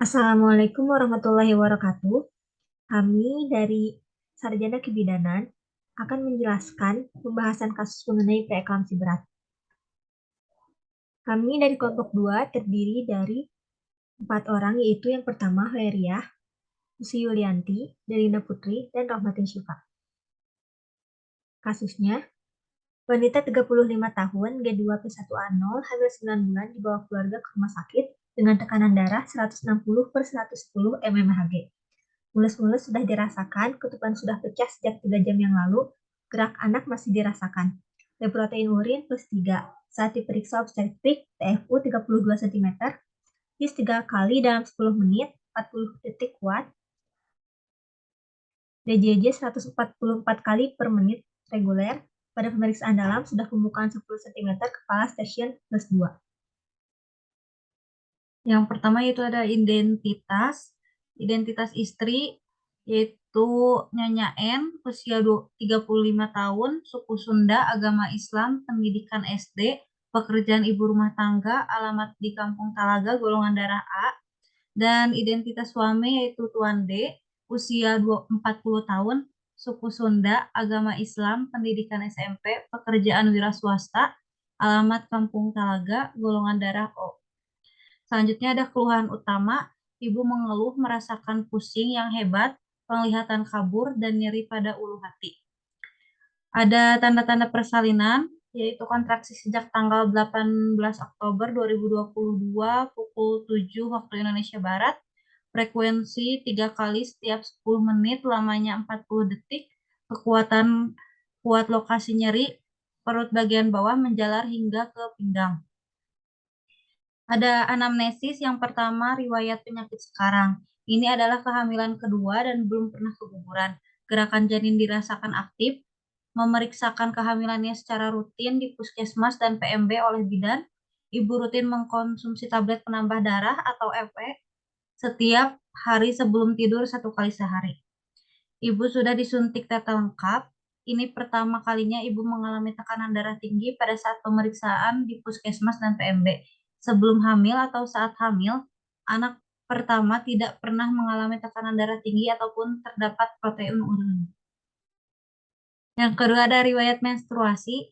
Assalamualaikum warahmatullahi wabarakatuh. Kami dari Sarjana Kebidanan akan menjelaskan pembahasan kasus mengenai preeklampsi berat. Kami dari kelompok 2 terdiri dari 4 orang, yaitu yang pertama Valeriah, Usi Yulianti, Delina Putri, dan Rahmatin Syifa. Kasusnya, wanita 35 tahun, G2P1A0, hamil 9 bulan, dibawa keluarga ke rumah sakit dengan tekanan darah 160/110 mmHg. Mulus-mulus sudah dirasakan, ketupan sudah pecah sejak 3 jam yang lalu, gerak anak masih dirasakan. Protein urin +3. Saat diperiksa obstetrik, TFU 32 cm, HIS 3 kali dalam 10 menit, 40 detik kuat, DJJ 144 kali per menit reguler. Pada pemeriksaan dalam sudah pembukaan 10 cm, kepala stasiun +2. Yang pertama yaitu ada identitas istri, yaitu Nyonya N, usia 35 tahun, suku Sunda, agama Islam, pendidikan SD, pekerjaan ibu rumah tangga, alamat di Kampung Talaga, golongan darah A, dan identitas suami yaitu Tuan D, usia 40 tahun, suku Sunda, agama Islam, pendidikan SMP, pekerjaan wira swasta, alamat Kampung Talaga, golongan darah O. Selanjutnya ada keluhan utama, ibu mengeluh merasakan pusing yang hebat, penglihatan kabur, dan nyeri pada ulu hati. Ada tanda-tanda persalinan, yaitu kontraksi sejak tanggal 18 Oktober 2022 pukul 7 waktu Indonesia Barat, frekuensi 3 kali setiap 10 menit, lamanya 40 detik, kekuatan kuat lokasi nyeri, perut bagian bawah menjalar hingga ke pinggang. Ada anamnesis yang pertama, riwayat penyakit sekarang. Ini adalah kehamilan kedua dan belum pernah keguguran. Gerakan janin dirasakan aktif, memeriksakan kehamilannya secara rutin di puskesmas dan PMB oleh bidan. Ibu rutin mengkonsumsi tablet penambah darah atau FE setiap hari sebelum tidur 1 kali sehari. Ibu sudah disuntik teta lengkap. Ini pertama kalinya ibu mengalami tekanan darah tinggi pada saat pemeriksaan di puskesmas dan PMB. Sebelum hamil atau saat hamil, anak pertama tidak pernah mengalami tekanan darah tinggi ataupun terdapat protein urin. Yang kedua ada riwayat menstruasi.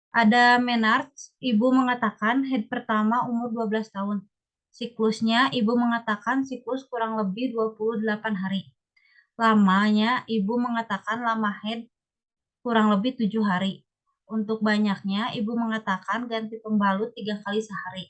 Ada menarche, ibu mengatakan head pertama umur 12 tahun. Siklusnya, ibu mengatakan siklus kurang lebih 28 hari. Lamanya, ibu mengatakan lama head kurang lebih 7 hari. Untuk banyaknya, ibu mengatakan ganti pembalut 3 kali sehari.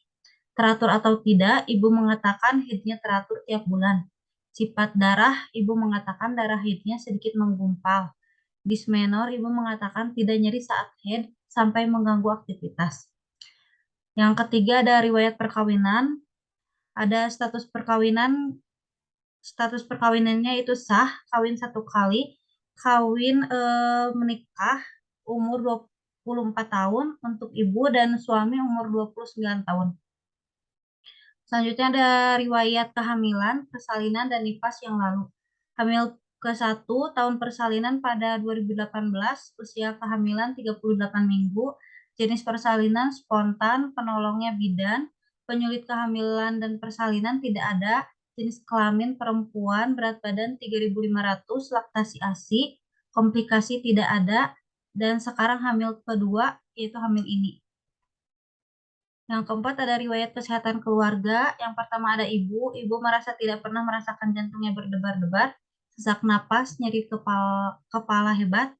Teratur atau tidak, ibu mengatakan headnya teratur tiap bulan. Sifat darah, ibu mengatakan darah headnya sedikit menggumpal. Dysmenor, ibu mengatakan tidak nyeri saat head sampai mengganggu aktivitas. Yang ketiga ada riwayat perkawinan. Ada status perkawinannya itu sah, kawin 1 kali, kawin menikah umur 24 tahun untuk ibu dan suami umur 29 tahun. Selanjutnya ada riwayat kehamilan, persalinan, dan nifas yang lalu. Hamil ke-1 tahun persalinan pada 2018, usia kehamilan 38 minggu, jenis persalinan spontan, penolongnya bidan, penyulit kehamilan dan persalinan tidak ada, jenis kelamin perempuan, berat badan 3.500, laktasi ASI, komplikasi tidak ada, dan sekarang hamil kedua, yaitu hamil ini. Yang keempat ada riwayat kesehatan keluarga. Yang pertama ada ibu merasa tidak pernah merasakan jantungnya berdebar-debar, sesak napas, nyeri kepala hebat,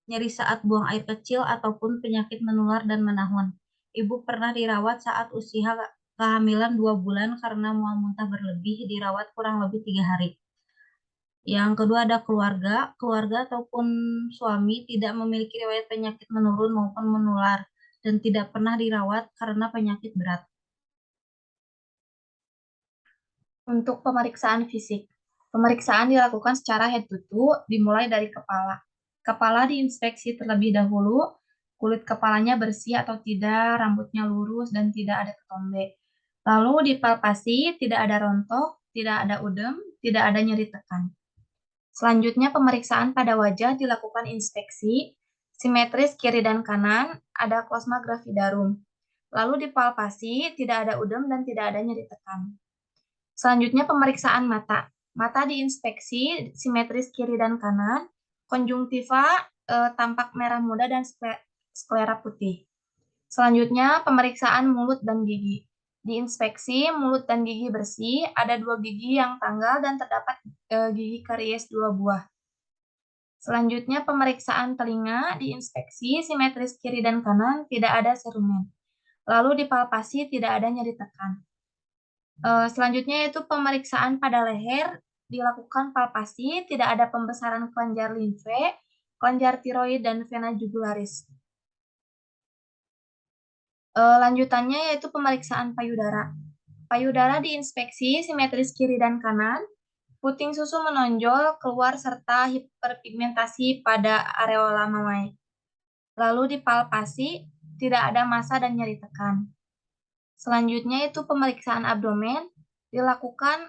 nyeri saat buang air kecil, ataupun penyakit menular dan menahun. Ibu pernah dirawat saat usia kehamilan 2 bulan karena mual muntah berlebih, dirawat kurang lebih 3 hari. Yang kedua ada keluarga ataupun suami tidak memiliki riwayat penyakit menurun maupun menular dan tidak pernah dirawat karena penyakit berat. Untuk pemeriksaan fisik, pemeriksaan dilakukan secara head to toe, dimulai dari kepala. Kepala diinspeksi terlebih dahulu, kulit kepalanya bersih atau tidak, rambutnya lurus dan tidak ada ketombe. Lalu dipalpasi, tidak ada rontok, tidak ada udem, tidak ada nyeri tekan. Selanjutnya pemeriksaan pada wajah dilakukan inspeksi, simetris kiri dan kanan, ada kosma gravidarum. Lalu dipalpasi, tidak ada udem dan tidak ada nyeri tekan. Selanjutnya pemeriksaan mata. Mata diinspeksi simetris kiri dan kanan, konjungtiva tampak merah muda dan sklera putih. Selanjutnya pemeriksaan mulut dan gigi. Diinspeksi mulut dan gigi bersih, ada 2 gigi yang tanggal dan terdapat gigi karies 2 buah. Selanjutnya pemeriksaan telinga, diinspeksi simetris kiri dan kanan, tidak ada serumen. Lalu dipalpasi, tidak ada nyeri tekan. Selanjutnya yaitu pemeriksaan pada leher, dilakukan palpasi, tidak ada pembesaran kelenjar limfe, kelenjar tiroid, dan vena jugularis. Lanjutannya yaitu pemeriksaan payudara. Payudara diinspeksi simetris kiri dan kanan, puting susu menonjol, keluar, serta hiperpigmentasi pada areola mammae. Lalu dipalpasi, tidak ada massa dan nyeri tekan. Selanjutnya itu pemeriksaan abdomen, dilakukan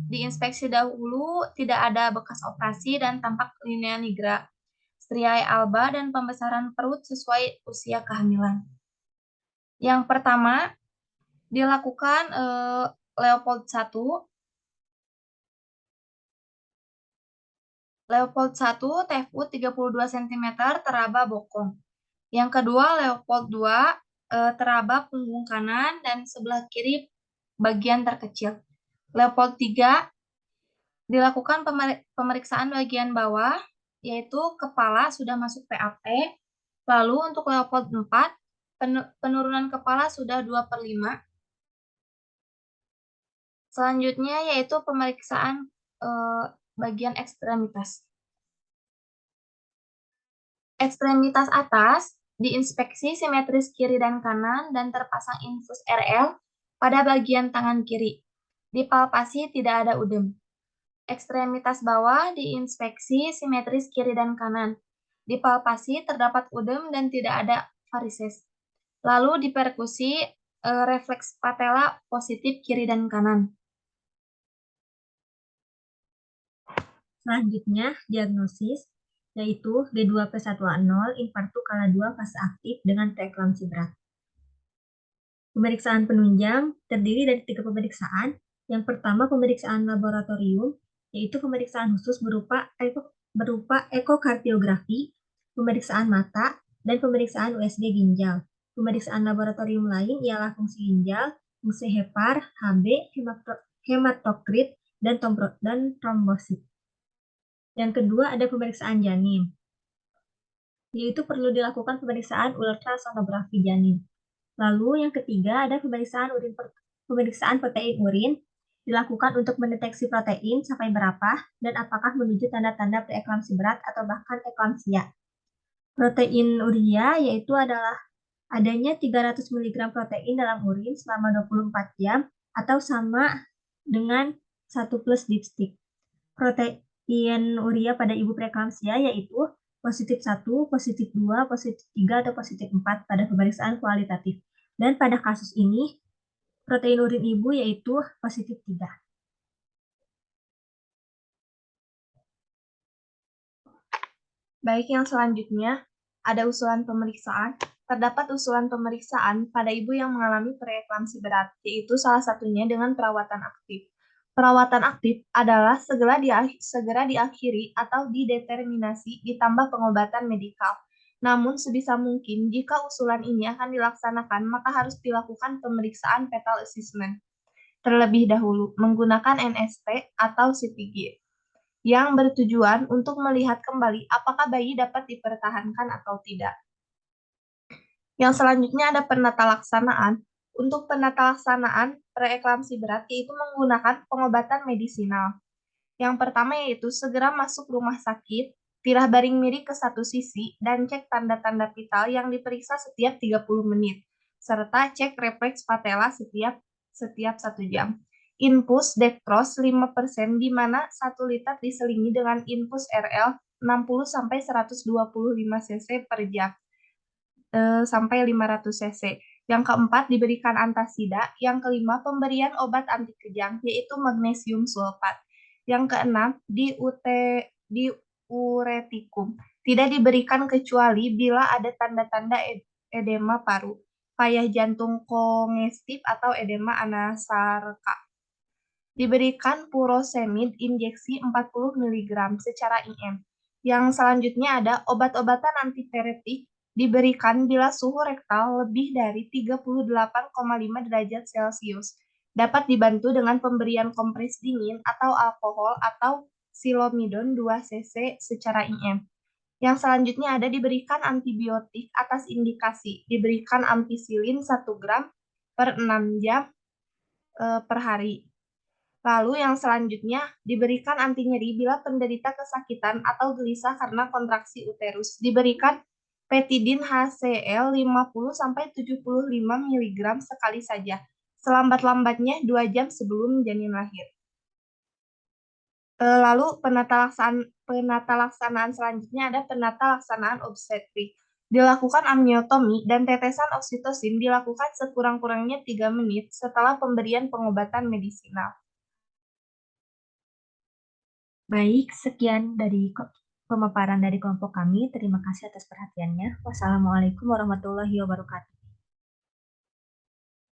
diinspeksi dahulu, tidak ada bekas operasi dan tampak linea nigra, striae alba, dan pembesaran perut sesuai usia kehamilan. Yang pertama, dilakukan Leopold 1. Leopold 1, TFU 32 cm, teraba bokong. Yang kedua, Leopold 2, teraba punggung kanan dan sebelah kiri bagian terkecil. Leopold 3, dilakukan pemeriksaan bagian bawah, yaitu kepala sudah masuk PAP. Lalu untuk Leopold 4, penurunan kepala sudah 2/5. Selanjutnya yaitu pemeriksaan bagian ekstremitas. Ekstremitas atas diinspeksi simetris kiri dan kanan dan terpasang infus RL pada bagian tangan kiri. Dipalpasi tidak ada udem. Ekstremitas bawah diinspeksi simetris kiri dan kanan. Dipalpasi terdapat udem dan tidak ada varises. Lalu diperkusi refleks patella positif kiri dan kanan. Selanjutnya, diagnosis, yaitu G2P1A0, infartu kala 2 fase aktif dengan preeklamsi berat. Pemeriksaan penunjang terdiri dari 3 pemeriksaan. Yang pertama, pemeriksaan laboratorium, yaitu pemeriksaan khusus berupa ekokardiografi, pemeriksaan mata, dan pemeriksaan USG ginjal. Pemeriksaan laboratorium lain ialah fungsi ginjal, fungsi hepar, Hb, hematokrit, dan trombosit. Yang kedua ada pemeriksaan janin, yaitu perlu dilakukan pemeriksaan ultrasonografi janin. Lalu yang ketiga ada pemeriksaan protein urin, dilakukan untuk mendeteksi protein sampai berapa dan apakah menuju tanda-tanda preeklamsi berat atau bahkan eklamsia. Protein urea yaitu adalah adanya 300 mg protein dalam urin selama 24 jam atau sama dengan 1 plus dipstick. Protein urea pada ibu preeklamsia yaitu positif 1, positif 2, positif 3, atau positif 4 pada pemeriksaan kualitatif. Dan pada kasus ini, protein urin ibu yaitu positif 3. Baik, yang selanjutnya ada usulan pemeriksaan. Terdapat usulan pemeriksaan pada ibu yang mengalami preeklamsi berat, yaitu salah satunya dengan perawatan aktif. Perawatan aktif adalah segera diakhiri atau dideterminasi ditambah pengobatan medikal. Namun sebisa mungkin jika usulan ini akan dilaksanakan, maka harus dilakukan pemeriksaan fetal assessment terlebih dahulu menggunakan NST atau CTG yang bertujuan untuk melihat kembali apakah bayi dapat dipertahankan atau tidak. Yang selanjutnya ada penata laksanaan. Untuk penata laksanaan preeklamsi berat yaitu menggunakan pengobatan medisinal. Yang pertama yaitu segera masuk rumah sakit, tilah baring miring ke satu sisi, dan cek tanda-tanda vital yang diperiksa setiap 30 menit, serta cek refleks patella setiap 1 jam. Infus dextrose 5% di mana 1 liter diselingi dengan infus RL 60-125 cc per jam sampai 500 cc. Yang keempat, diberikan antasida. Yang kelima, pemberian obat anti kejang, yaitu magnesium sulfat. Yang keenam, diuretikum. Tidak diberikan kecuali bila ada tanda-tanda edema paru, payah jantung kongestif, atau edema anasarka. Diberikan furosemid injeksi 40 mg secara IM. Yang selanjutnya ada obat-obatan antipiretik diberikan bila suhu rektal lebih dari 38,5 derajat Celcius. Dapat dibantu dengan pemberian kompres dingin atau alkohol atau silomidon 2 cc secara IM. Yang selanjutnya ada diberikan antibiotik atas indikasi, diberikan ampicillin 1 gram per 6 jam per hari. Lalu yang selanjutnya diberikan anti nyeri bila penderita kesakitan atau gelisah karena kontraksi uterus. Diberikan petidin HCl 50-75 mg sekali saja. Selambat-lambatnya 2 jam sebelum janin lahir. Lalu penata laksanaan selanjutnya ada penata laksanaan obstetrik. Dilakukan amniotomi dan tetesan oksitosin dilakukan sekurang-kurangnya 3 menit setelah pemberian pengobatan medisinal. Baik, sekian dari pemaparan dari kelompok kami. Terima kasih atas perhatiannya. Wassalamualaikum warahmatullahi wabarakatuh.